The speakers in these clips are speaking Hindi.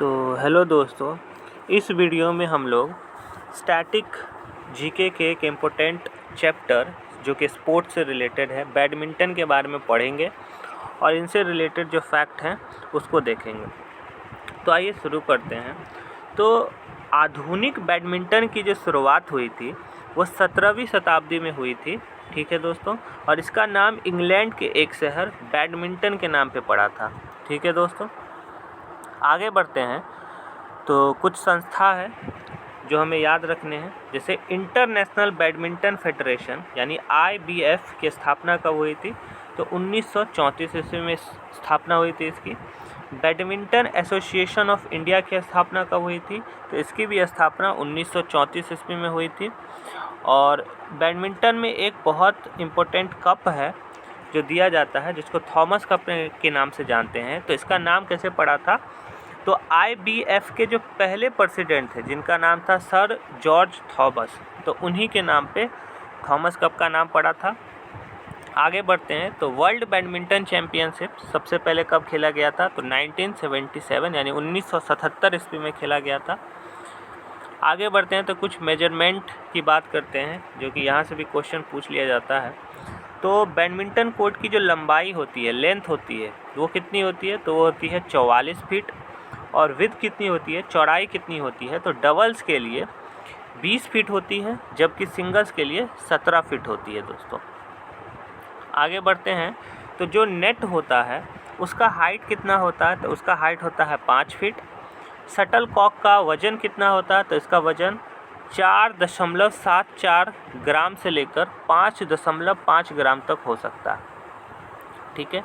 तो हेलो दोस्तों, इस वीडियो में हम लोग स्टैटिक जीके के एक इम्पोर्टेंट चैप्टर जो कि स्पोर्ट्स से रिलेटेड है, बैडमिंटन के बारे में पढ़ेंगे और इनसे रिलेटेड जो फैक्ट हैं उसको देखेंगे। तो आइए शुरू करते हैं। तो आधुनिक बैडमिंटन की जो शुरुआत हुई थी वो 17वीं शताब्दी में हुई थी, ठीक है दोस्तों, और इसका नाम इंग्लैंड के एक शहर बैडमिंटन के नाम पे पड़ा था, ठीक है दोस्तों। आगे बढ़ते हैं तो कुछ संस्था है जो हमें याद रखने हैं, जैसे इंटरनेशनल बैडमिंटन फेडरेशन यानी IBF की स्थापना कब हुई थी? तो 1934 ईस्वी में स्थापना हुई थी इसकी। बैडमिंटन एसोसिएशन ऑफ इंडिया की स्थापना कब हुई थी? तो इसकी भी स्थापना 1934 ईस्वी में हुई थी। और बैडमिंटन में एक बहुत इम्पोर्टेंट कप है जो दिया जाता है, जिसको थॉमस कप के नाम से जानते हैं। तो इसका नाम कैसे पड़ा था? तो IBF के जो पहले प्रेसिडेंट थे जिनका नाम था सर जॉर्ज थॉमस, तो उन्हीं के नाम पे थॉमस कप का नाम पड़ा था। आगे बढ़ते हैं तो वर्ल्ड बैडमिंटन चैम्पियनशिप सबसे पहले कब खेला गया था? तो 1977 यानी 1977 ईस्वी में खेला गया था। आगे बढ़ते हैं तो कुछ मेजरमेंट की बात करते हैं, जो कि यहाँ से भी क्वेश्चन पूछ लिया जाता है। तो बैडमिंटन कोर्ट की जो लंबाई होती है, लेंथ होती है, वो कितनी होती है? तो वो होती है 44 फीट। और विड्थ कितनी होती है, चौड़ाई कितनी होती है? तो डबल्स के लिए 20 फीट होती है, जबकि सिंगल्स के लिए 17 फीट होती है दोस्तों। आगे बढ़ते हैं तो जो नेट होता है उसका हाइट कितना होता है? तो उसका हाइट होता है 5 फीट। शटल कॉक का वज़न कितना होता है? तो इसका वज़न 4.74 ग्राम से लेकर 5.5 ग्राम तक हो सकता है, ठीक है।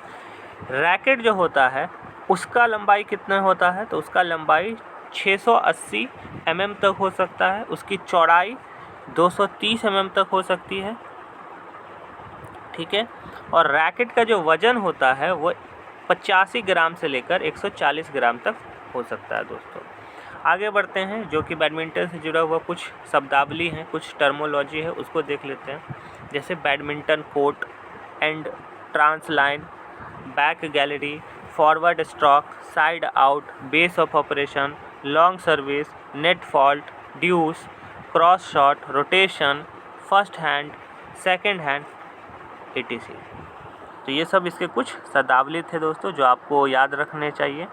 रैकेट जो होता है उसका लंबाई कितना होता है? तो उसका लंबाई 680 mm तक हो सकता है। उसकी चौड़ाई 230 mm तक हो सकती है, ठीक है। और रैकेट का जो वज़न होता है वो 85 ग्राम से लेकर 140 ग्राम तक हो सकता है दोस्तों। आगे बढ़ते हैं, जो कि बैडमिंटन से जुड़ा हुआ कुछ शब्दावली हैं, कुछ टर्मोलॉजी है, उसको देख लेते हैं। जैसे badminton court, end trans line, back gallery, forward stroke, side out, base of operation, long service, net fault, deuce, cross shot, rotation, first hand, second hand, etc। तो ये सब इसके कुछ शब्दावली थे दोस्तों जो आपको याद रखने चाहिए।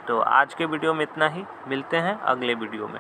तो आज के वीडियो में इतना ही, मिलते हैं अगले वीडियो में।